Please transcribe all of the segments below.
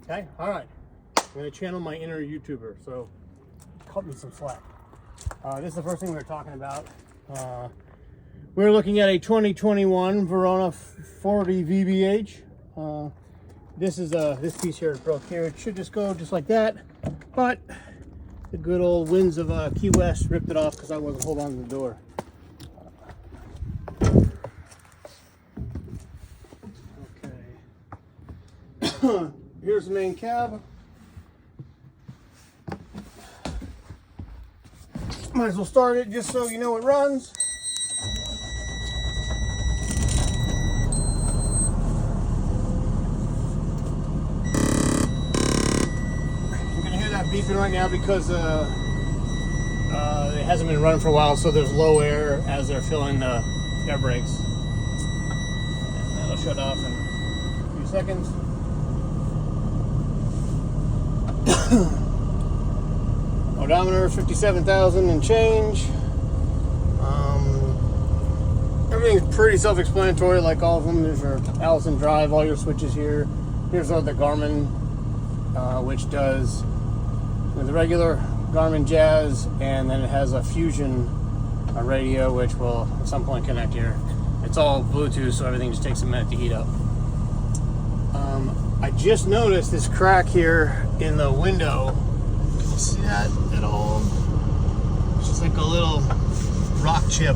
Okay, all right. I'm gonna channel my inner YouTuber, so cut me some slack. This is the first thing we were talking about. We're looking at a 2021 Verona 40 VBH. This is this piece here is broke here. It should just go just like that, but the good old winds of Key West ripped it off because I wasn't holding on to the door. Okay. Here's the main cab. Might as well start it just so you know it runs. You can hear that beeping right now because it hasn't been running for a while, so there's low air as they're filling the air brakes. And that'll shut off in a few seconds. Odometer 57,000 and change. Everything's pretty self-explanatory, like all of them. There's your Allison drive, all your switches here. Here's the Garmin, which does the regular Garmin Jazz, and then it has a Fusion radio, which will at some point connect here. It's all Bluetooth, so everything just takes a minute to heat up. I just noticed this crack here in the window. Can you see that at all? It's just like a little rock chip.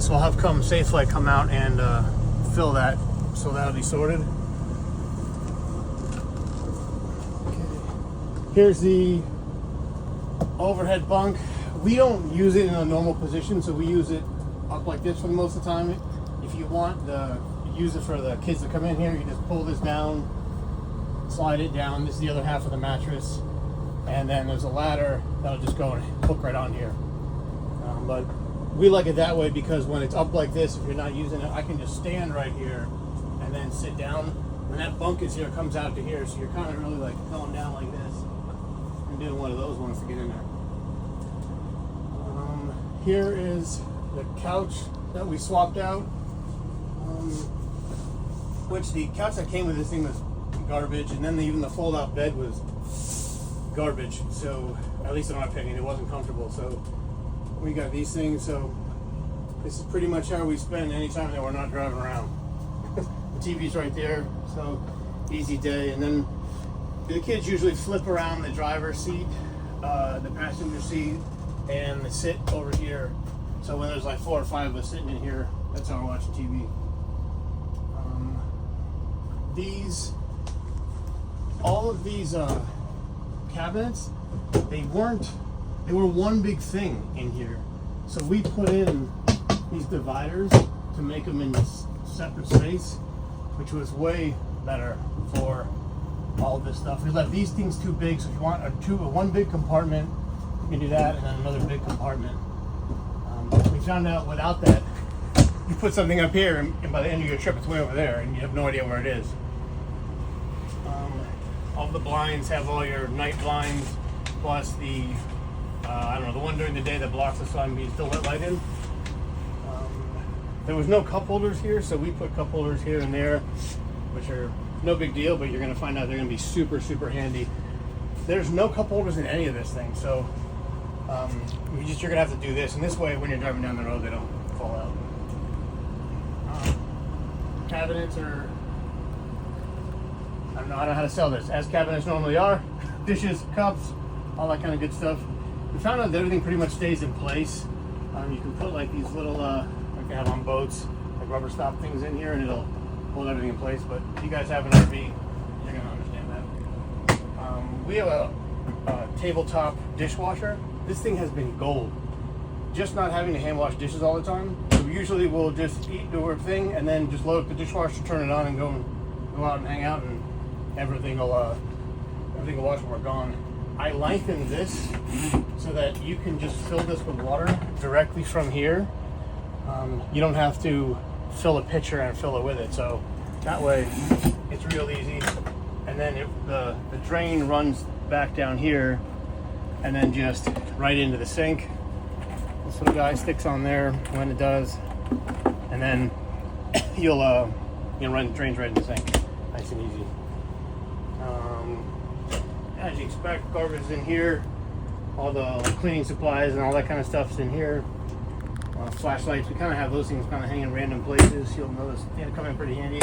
So I'll have Safelight come out and fill that, so that'll be sorted. Okay. Here's the overhead bunk. We don't use it in a normal position, so we use it up like this for the most of the time. If you want to use it for the kids that come in here, you just pull this down, slide it down. This is the other half of the mattress, and then there's a ladder that'll just go and hook right on here. But we like it that way because when it's up like this, if you're not using it, I can just stand right here and then sit down. When that bunk is here, it comes out to here, so you're kind of really like going down like this and doing one of those ones to get in there. Here is the couch that we swapped out, which the couch that came with this thing was garbage, and then even the fold-out bed was garbage. So at least in my opinion, it wasn't comfortable. So we got these things. So this is pretty much how we spend any time that we're not driving around. The TV's right there, so easy day. And then the kids usually flip around the driver's seat, the passenger seat, and they sit over here. So when there's like 4 or 5 of us sitting in here, that's how we're watching TV. All of these cabinets, they were one big thing in here. So we put in these dividers to make them in this separate space, which was way better for all this stuff. We left these things too big, so if you want one big compartment, you can do that, and then another big compartment. We found out without that, you put something up here, and by the end of your trip, it's way over there, and you have no idea where it is. All the blinds have all your night blinds, plus the, I don't know, the one during the day that blocks the sun, but still let light in. There was no cup holders here, so we put cup holders here and there, which are no big deal, but you're going to find out they're going to be super, super handy. There's no cup holders in any of this thing, so you're going to have to do this, and this way when you're driving down the road they don't fall out. Cabinets are, I don't know how to sell this, as cabinets normally are. Dishes, cups, all that kind of good stuff. We found out that everything pretty much stays in place. You can put like these little, like they have on boats, like rubber stop things in here, and it'll hold everything in place. But if you guys have an RV, you're going to understand that. We have a tabletop dishwasher. This thing has been gold. Just not having to hand wash dishes all the time. So usually we'll just eat, do our thing, and then just load up the dishwasher, turn it on, and go out and hang out, and everything will wash when we're gone. I lengthened this so that you can just fill this with water directly from here. You don't have to fill a pitcher and fill it with it. So that way it's real easy. And then the drain runs back down here and then just right into the sink. This little guy sticks on there when it does, and then you'll run drains right in the sink, nice and easy. As you expect, garbage is in here. All the cleaning supplies and all that kind of stuff's in here. Flashlights, we kind of have those things kind of hanging in random places. You'll notice they come in pretty handy.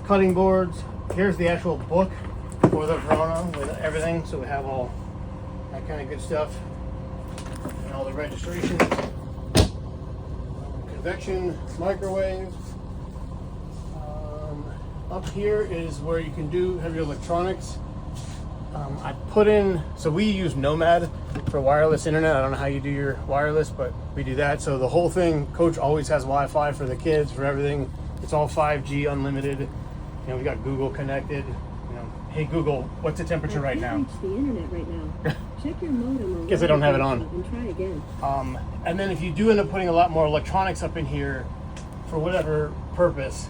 Cutting boards. Here's the actual book for the Verona with everything. So we have all that kind of good stuff and all the registration. Convection, microwave. Up here is where you can have your electronics. I put in, so we use Nomad for wireless internet. I don't know how you do your wireless, but we do that. So the whole thing, Coach always has Wi-Fi for the kids, for everything. It's all 5G unlimited. You know, we got Google connected. You know, hey Google, what's the temperature right now? Reach the internet right now. Check your modem. Guess I don't have it on. And try again. And then if you do end up putting a lot more electronics up in here, for whatever purpose,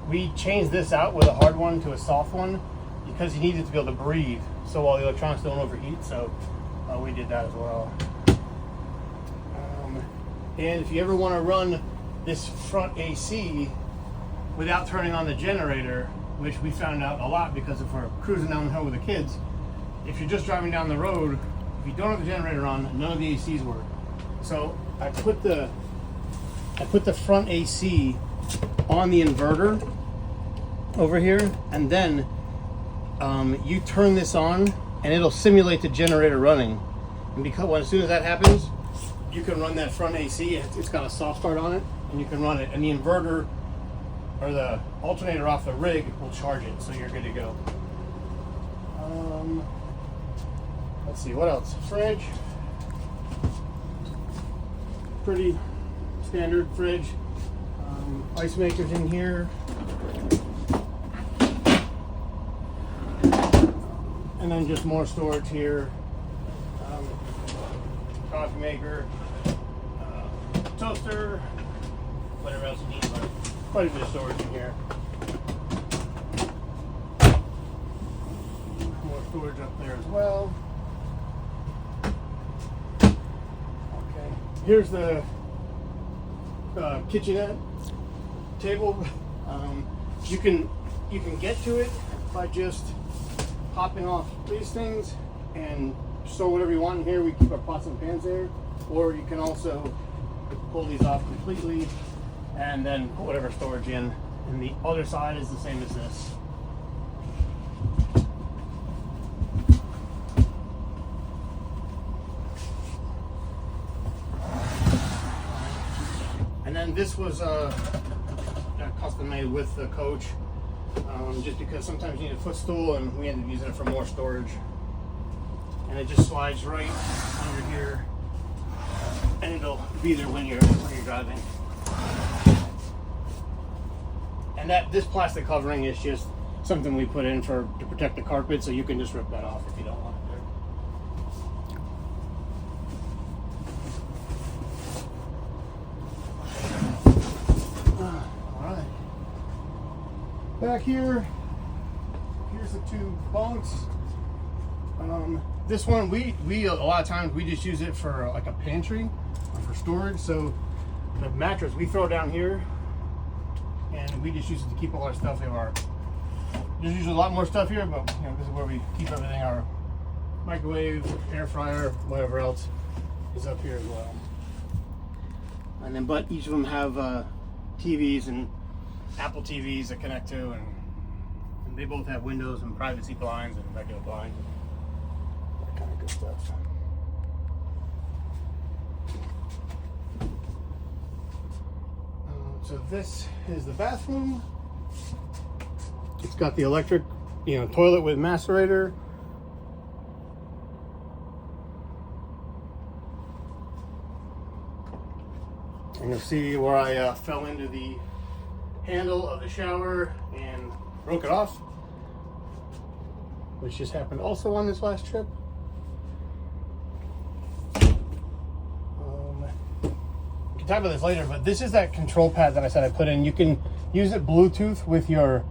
we changed this out with a hard one to a soft one because you need it to be able to breathe, so all the electronics don't overheat. So we did that as well. And if you ever want to run this front AC without turning on the generator, which we found out a lot because if we're cruising down the hill with the kids, if you're just driving down the road, if you don't have the generator on, none of the ACs work. So I put the front AC on the inverter over here, and then you turn this on and it'll simulate the generator running. And because as soon as that happens, you can run that front AC. It's got a soft start on it, and you can run it, and the inverter or the alternator off the rig will charge it, so you're good to go. Let's see, what else? Fridge. Pretty standard fridge. Ice makers in here. And then just more storage here. Coffee maker, toaster, whatever else you need, but quite a bit of storage in here. More storage up there as well. Okay, here's the kitchenette table. You can get to it by just popping off these things and store whatever you want in here. We keep our pots and pans there, or you can also pull these off completely and then put whatever storage in. And the other side is the same as this. And then this was custom made with the Coach, just because sometimes you need a footstool, and we ended up using it for more storage. And it just slides right under here, and it'll be there when you're driving. And this plastic covering is just something we put in to protect the carpet, so you can just rip that off if you don't want it there. All right. Back here, here's the two bunks. This one, we a lot of times we just use it for like a pantry or for storage. So the mattress we throw down here, and we just use it to keep all our stuff. There's usually a lot more stuff here, but you know, this is where we keep everything. Our microwave, air fryer, whatever else is up here as well. And then, but each of them have TVs and Apple TVs that connect to, and they both have windows and privacy blinds and regular blinds. Kind of good stuff. So this is the bathroom. It's got the electric, toilet with macerator. And you'll see where I fell into the handle of the shower and broke it off, which just happened also on this last trip. We can talk about this later, but this is that control pad that I said I put in. You can use it Bluetooth with your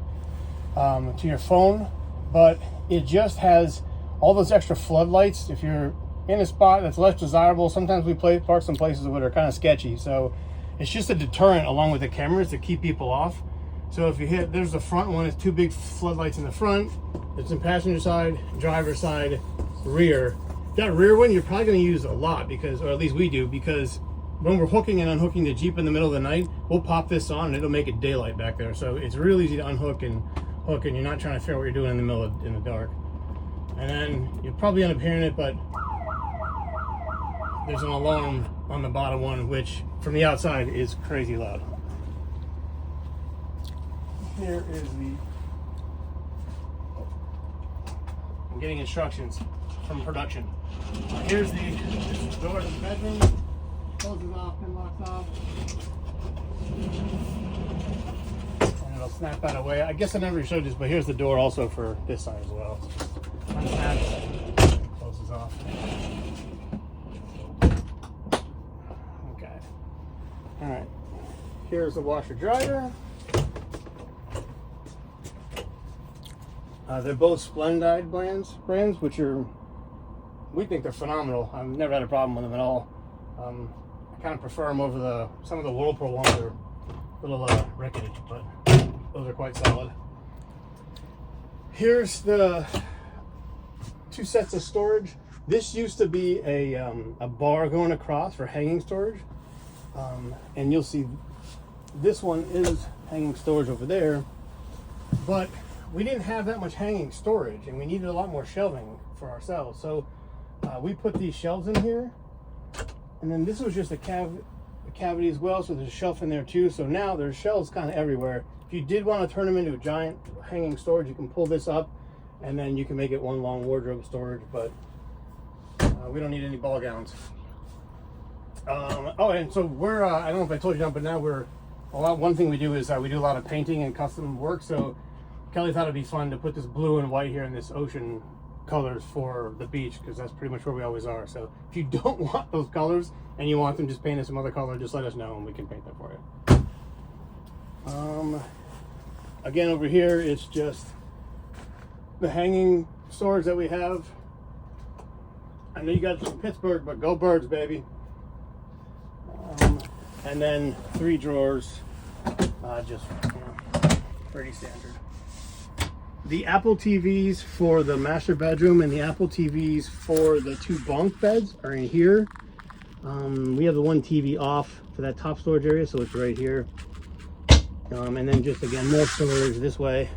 to your phone, but it just has all those extra floodlights. If you're in a spot that's less desirable, sometimes we park some places that are kind of sketchy, so it's just a deterrent along with the cameras to keep people off. So if you hit, there's the front one. It's two big floodlights in the front. It's in passenger side, driver side, rear. That rear one you're probably going to use a lot because, or at least we do, because when we're hooking and unhooking the Jeep in the middle of the night, we'll pop this on and it'll make it daylight back there. So it's real easy to unhook and hook, and you're not trying to figure out what you're doing in the middle of, in the dark. And then you'll probably end up hearing it, but there's an alarm on the bottom one, which from the outside is crazy loud. Here is the, I'm getting instructions from production. Here's the door to the bedroom. Closes off and locks off. And it'll snap that away. I guess I never showed this, but here's the door also for this side as well. Unsnaps, closes off. Okay. Alright. Here's the washer dryer. They're both Splendide brands, which are, we think they're phenomenal. I've never had a problem with them at all. I kind of prefer them over some of the Whirlpool ones are a little rickety, but those are quite solid. Here's the two sets of storage. This used to be a bar going across for hanging storage, and you'll see this one is hanging storage over there, but we didn't have that much hanging storage and we needed a lot more shelving for ourselves. So we put these shelves in here, and then this was just a cavity as well, so there's a shelf in there too. So now there's shelves kind of everywhere. If you did want to turn them into a giant hanging storage, you can pull this up and then you can make it one long wardrobe storage, but we don't need any ball gowns. Oh, and so we're I don't know if I told you now, but now one thing we do is we do a lot of painting and custom work. So Kelly thought it'd be fun to put this blue and white here in this ocean colors for the beach, because that's pretty much where we always are. So if you don't want those colors and you want them just painted some other color, just let us know and we can paint that for you. Again, over here it's just the hanging storage that we have. I know you got some Pittsburgh, but go Birds, baby. And then 3 drawers, just pretty standard. The Apple TVs for the master bedroom and the Apple TVs for the 2 bunk beds are in here. We have the one TV off for that top storage area, so it's right here. And then just again, more storage this way.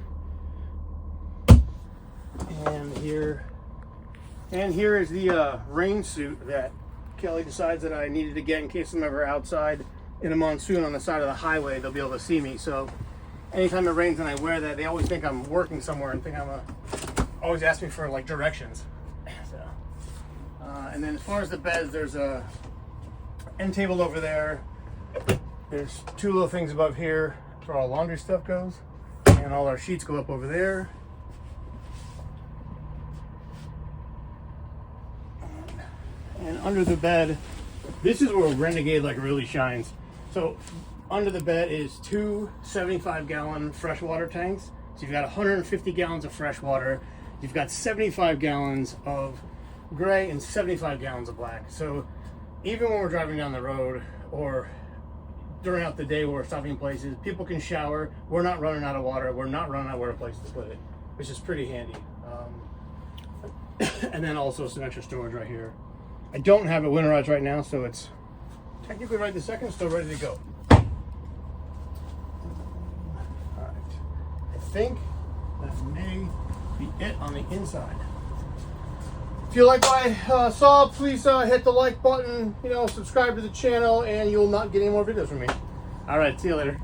And here is the rain suit that Kelly decides that I needed to get in case I'm ever outside in a monsoon on the side of the highway. They'll be able to see me. So anytime it rains and I wear that, they always think I'm working somewhere and think always ask me for like directions. So, and then as far as the beds, there's a end table over there. There's 2 little things above here where all laundry stuff goes, and all our sheets go up over there. And under the bed, this is where Renegade like really shines. So under the bed is 2 75-gallon freshwater tanks. So you've got 150 gallons of fresh water. You've got 75 gallons of gray and 75 gallons of black. So even when we're driving down the road or during out the day where we're stopping places, people can shower. We're not running out of water. We're not running out of where a place to put it, which is pretty handy. And then also some extra storage right here. I don't have it winterized right now, so it's technically right this second, still ready to go. Alright, I think that may be it on the inside. If you like what I saw, please hit the like button, subscribe to the channel, and you'll not get any more videos from me. Alright, see you later.